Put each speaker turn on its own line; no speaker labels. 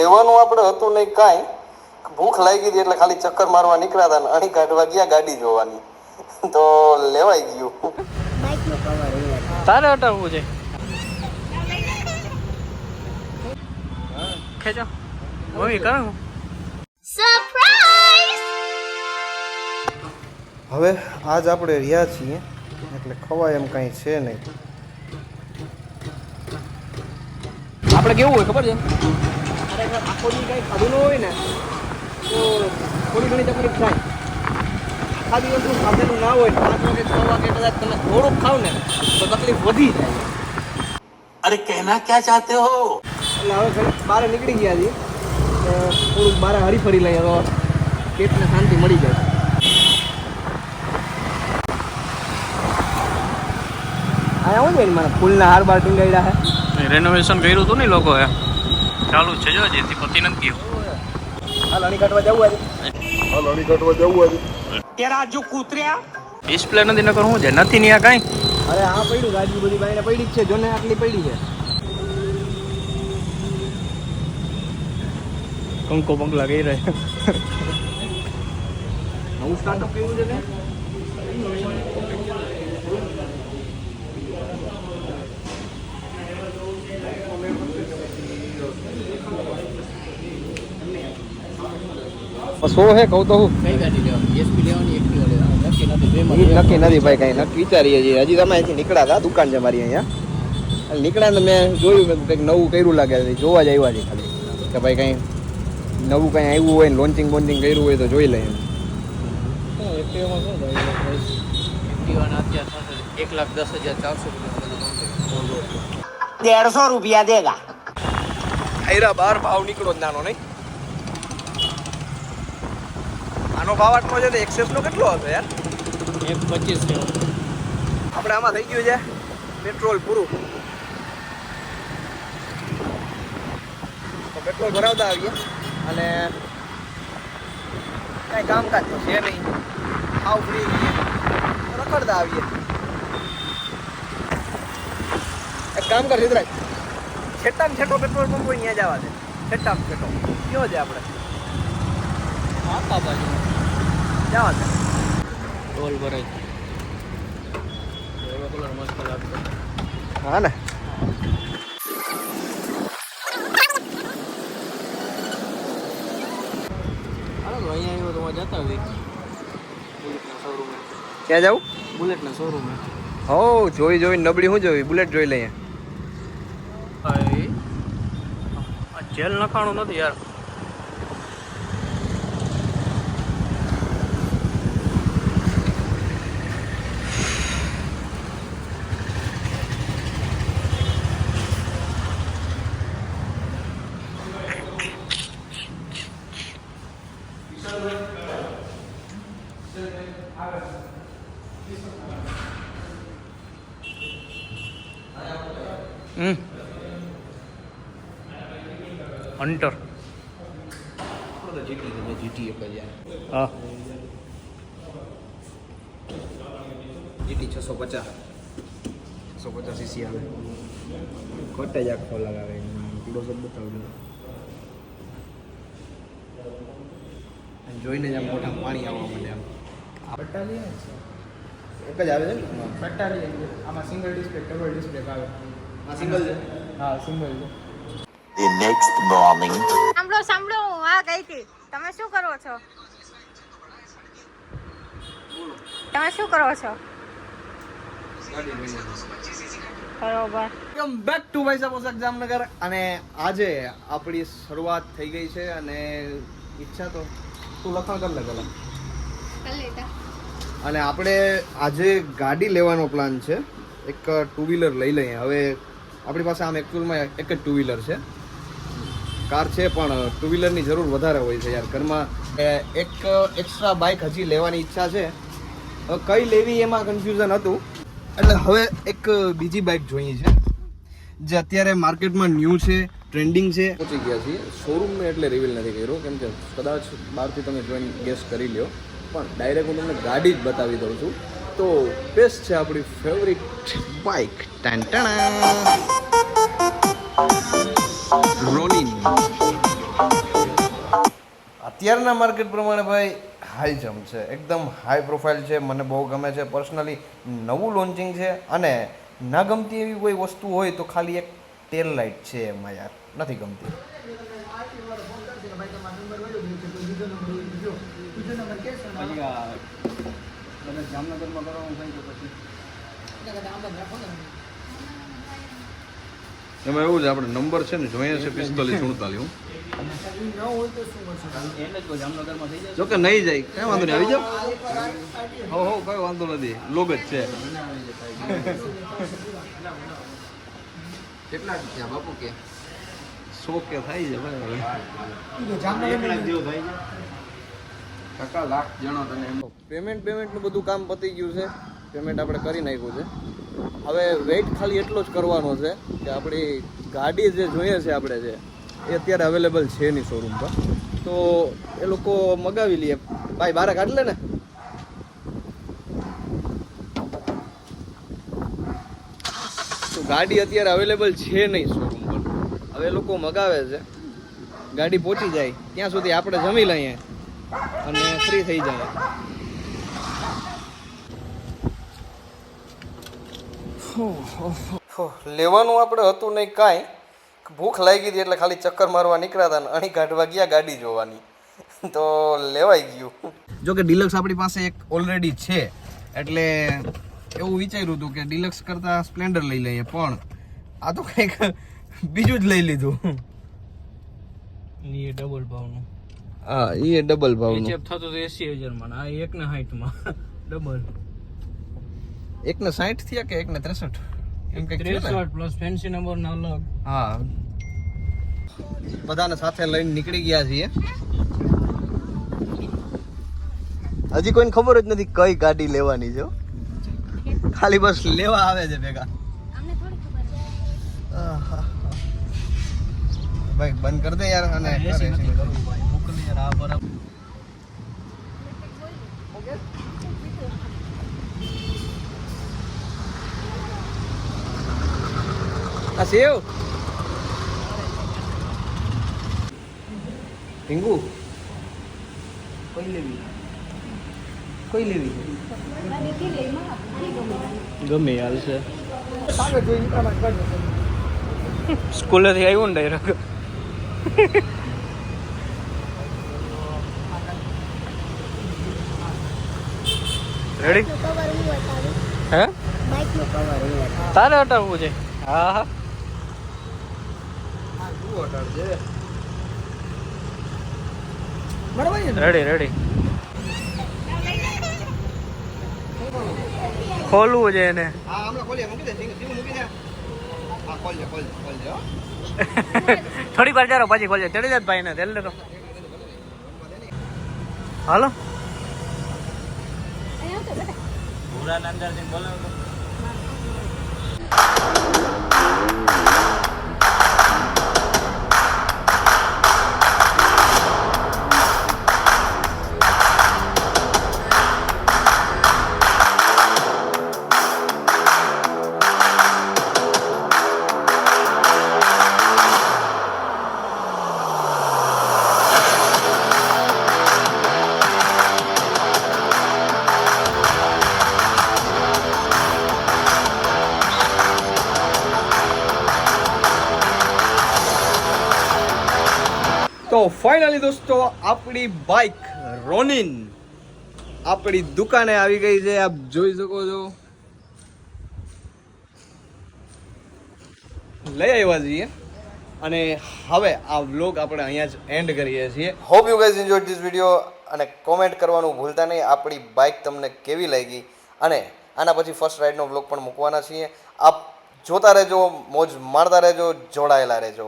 લેવાનું આપણે હતું નહીં કાંઈ, ભૂખ લાગી હતી એટલે ખાલી ચક્કર મારવા નીકળ્યા હતા ને અણી કાઢવા ગયા ગાડી જોવાની, તો લેવાઈ ગયું.
તારે હટાવવું છે ખેંચો મૂવી કરું
સરપ્રાઈઝ.
હવે આજ આપણે રહ્યા છીએ એટલે ખવાય એમ કાંઈ છે નહીં.
આપણે કેવું હોય ખબર છે, અરે આખો દી કંઈ ખાધું ન હોય ને તો થોડી ઘણી તકલીફ થાય. આખા દિવસનું ખાધેલું ના હોય 5 વાગે 6 વાગે કદાચ તમે થોડુંક ખાવ ને તો તકલીફ વધી જાય.
अरे कहना क्या चाहते हो?
એટલે હવે ઘણી બહાર નીકળી ગયા છીએ, થોડુંક બહાર હરી ફરી લઈએ તો પેટને શાંતિ મળી જાય. આ શું છે મને ફૂલના હાર બાર ટીંગાડ્યા છે,
રેનોવેશન કર્યું હતું ને લોકોએ, ચાલુ છે જો જેથી પતિ નથી ગયો.
હાલ અણી કાઢવા જવું આજે.
तेरा जो कूतरिया
ડિસ્પ્લે નથી નકર શું છે નથી ને આ કાંઈ.
અરે હા પડ્યું, ગાડી બધી બાઈને પડી જ છે, જોને આટલી પડી છે. કંકો પગલા ગઈ રહે. નવું સ્ટાર્ટઅપ કેવું છે ને સો હે કહું તો હું
કઈ ગાડી લેવાની? એસપી લેવાની, એક્ટિવા લેવાની? નક્કી નથી.
નક્કી નથી ભાઈ, કઈ નક્કી વિચારીએ છીએ. હજી તમે અહીંથી નીકળ્યા હતા, દુકાન છે મારી અહીંયા. નીકળ્યા ને મેં જોયું કંઈક નવું કર્યું લાગે છે, જોવા જ આવ્યા છે ખાલી કે ભાઈ કંઈ નવું કંઈ આવ્યું હોય ને લોન્ચિંગ કર્યું હોય તો જોઈ લઈએ.
એક્ટિવામાં શું ભાઈ? એક્ટિવાના અત્યારે 1,10,400
₹150 देगा.
આયરા બાર ભાવ નીકળો જ નાનો નહીં. આનો ભાવ આટલો છે તો એક્સેસનો કેટલો હશે યાર?
1,25
આપણે આમાં થઈ ગયું છે પેટ્રોલ પૂરું, તો પેટ્રોલ ભરાવતા આવીએ અને કાંઈ કામકાજ તો છે નહીં, આવ ફ્રી રખડતા આવીએ. એક કામ કર સિદ્ધરાજ, છેટ્ટામાં છેટ્ટો પેટ્રોલ પંપ હોય ત્યાં જવા દે. છેટ્ટામાં છેટ્ટો કયો છે આપણે
આપા બાજુ
જવા દે.
ટોલ ભરાય એવો કલર મસ્ત લાગતો.
હા ને
હાલો તો અહીંયા આવ્યો તો જતા હોય બુલેટના શોરૂમે.
ક્યાં જાઉં?
બુલેટના શોરૂમે.
હો જોઈ નબળી શું જોઈ, બુલેટ જોઈ લઈએ.
ભાઈ આ જેલ નખાણું નથી યાર. હન્ટર
જીટી એક જ
હા
જીટી 650 સીસી આવે, ઘટે જ આખો લગાવે. પીળો શબ્દ બતાવજો, જોઈને જ આમ મોઢા પાણી આવવા માંડે. આમ
બટાલિયન
એક જ આવે છે ને?
બટાલિયન આમાં સિંગલ ડિસ્પ્લે ડબલ ડિસ્પ્લે આવે.
આ સિંગલ છે.
હા સિંગલ છે.
The next morning.
સાંભળો હું આ ગઈ હતી. તમે શું કરો છો? બરોબર.
વેલકમ બેક ટુ ભાઈ સાહેબ જામનગર. અને આજે આપણી શરૂઆત થઈ ગઈ છે અને ઈચ્છા તો તું લખાણ કર લે પેલા. અને આપણે આજે ગાડી લેવાનો પ્લાન છે, એક ટુ વ્હીલર લઈ લઈએ. હવે આપણી પાસે આમ એકચ્યુઅલમાં એક જ ટુ વ્હીલર છે, કાર છે પણ ટુ વ્હીલરની જરૂર વધારે હોય છે યાર ઘરમાં. એક એક્સ્ટ્રા બાઇક હજી લેવાની ઈચ્છા છે, હવે કઈ લેવી એમાં કન્ફ્યુઝન હતું. એટલે હવે એક બીજી બાઇક જોઈએ છે જે અત્યારે માર્કેટમાં ન્યૂ છે, ટ્રેન્ડિંગ છે. પહોંચી ગયા છીએ શોરૂમમાં, એટલે રિવીલ નથી કર્યો કેમ કે કદાચ બહારથી તમે જોઈને ગેસ કરી લ્યો, પણ ડાયરેક્ટ હું તમને ગાડી જ બતાવી દઉં છું. તો બેસ્ટ છે આપણી ફેવરિટ બાઇક, ટાંટાણા રોનિન. અત્યારના માર્કેટ પ્રમાણે ભાઈ હાઈ જમ્પ છે, એકદમ હાઈ પ્રોફાઇલ છે, મને બહુ ગમે છે પર્સનલી. નવું લોન્ચિંગ છે અને ના ગમતી એવી કોઈ વસ્તુ હોય તો ખાલી એક ટેલ લાઇટ છે એમાં યાર, નથી ગમતી.
જામનગરમાં કરવાનું થાય તો પછી
એમાં એવું છે આપણે નંબર છે ને જોઈએ છે 4547.
એને જ જામનગરમાં થઈ જાય.
જોકે નહીં જાય કઈ વાંધો નહીં, આવી જાઓ. હો કઈ વાંધો નથી, લોગ જ છે. કેટલા થયા બાપુ કે 100 કે થાય છે ભાઈ હવે. ટકા લાખ જણો તને પેમેન્ટનું બધું કામ પતી ગયું છે. પેમેન્ટ આપણે કરી નાખ્યું છે. હવે વેઇટ ખાલી એટલો જ કરવાનો છે કે આપણી ગાડી જે જોઈએ છે આપણે જે એ અત્યારે અવેલેબલ છે નહીં શોરૂમ પર, તો એ લોકો મગાવી લઈએ. ભાઈ બારે કાઢી લે ને. તો ગાડી અત્યારે અવેલેબલ છે નહીં શોરૂમ પર, હવે એ લોકો મગાવે છે. ગાડી પહોંચી જાય ત્યાં સુધી આપણે જમી લઈએ અને ફ્રી થઈ જાય. લેવાનું આપણે હતું નહીં કાંઈ, ભૂખ લાગી હતી એટલે ખાલી ચક્કર મારવા નીકળ્યા હતા ને અહીં કાઢવા ગયા ગાડી જોવાની, તો લેવાઈ ગયું. જો કે ડિલક્સ આપણી પાસે એક ઓલરેડી છે એટલે એવું વિચાર્યું હતું કે ડિલક્સ કરતાં સ્પ્લેન્ડર લઈ લઈએ, પણ આ તો કંઈક બીજું જ લઈ લીધું.
એ ડબલ ભાવનું.
હા એ ડબલ ભાવનું.
ચેપ થતો તો 80,000 માં, આ 1.60 માં ડબલ.
1.60 થયા કે 1.63 એમ કંઈક છે ને?
63 પ્લસ ફેન્સી નંબર ના અલગ.
હા, બધાને સાથે લઈને નીકળી ગયા છીએ. હજી કોઈને ખબર જ નથી કઈ ગાડી લેવાની છે, ખાલી બસ લેવા આવે છે ભેગા. ભાઈ બંધ કરી દે યાર. અને
મોકલી યાર આ બરાબર.
આ સેવ હિંગુ કોઈ લેવી
ગમે હાલ છે. સ્કૂલેથી આવ્યો ને ડાયરેક્ટ. રેડી હે તારે હટાવવું છે? હા હા રેડી રેડી. ખોલવું છે એને.
હા હમણાં ખોલીએ, મૂકી દે સીવું મૂકી દે. હા ખોલજે હો.
થોડીક વાર જારો પછી ખોલજે. તેડી જાય ભાઈ ને તેલ લે તો. હાલો પૂરા અંદર થી બોલાવો.
તો ફાઇનલી દોસ્તો આપણી બાઇક રોનિન આપણી દુકાને આવી ગઈ છે, આપ જોઈ શકો છો. લઈ આવ્યા છીએ અને હવે આ વ્લોગ આપણે અહીંયા જ એન્ડ કરીએ છીએ. Hope you guys enjoyed this video અને કોમેન્ટ કરવાનું ભૂલતા નહીં આપણી બાઇક તમને કેવી લાગી. અને આના પછી ફર્સ્ટ રાઇડનો વ્લોગ પણ મૂકવાના છીએ. આપ જોતા રહેજો, મોજ માણતા રહેજો, જોડાયેલા રહેજો.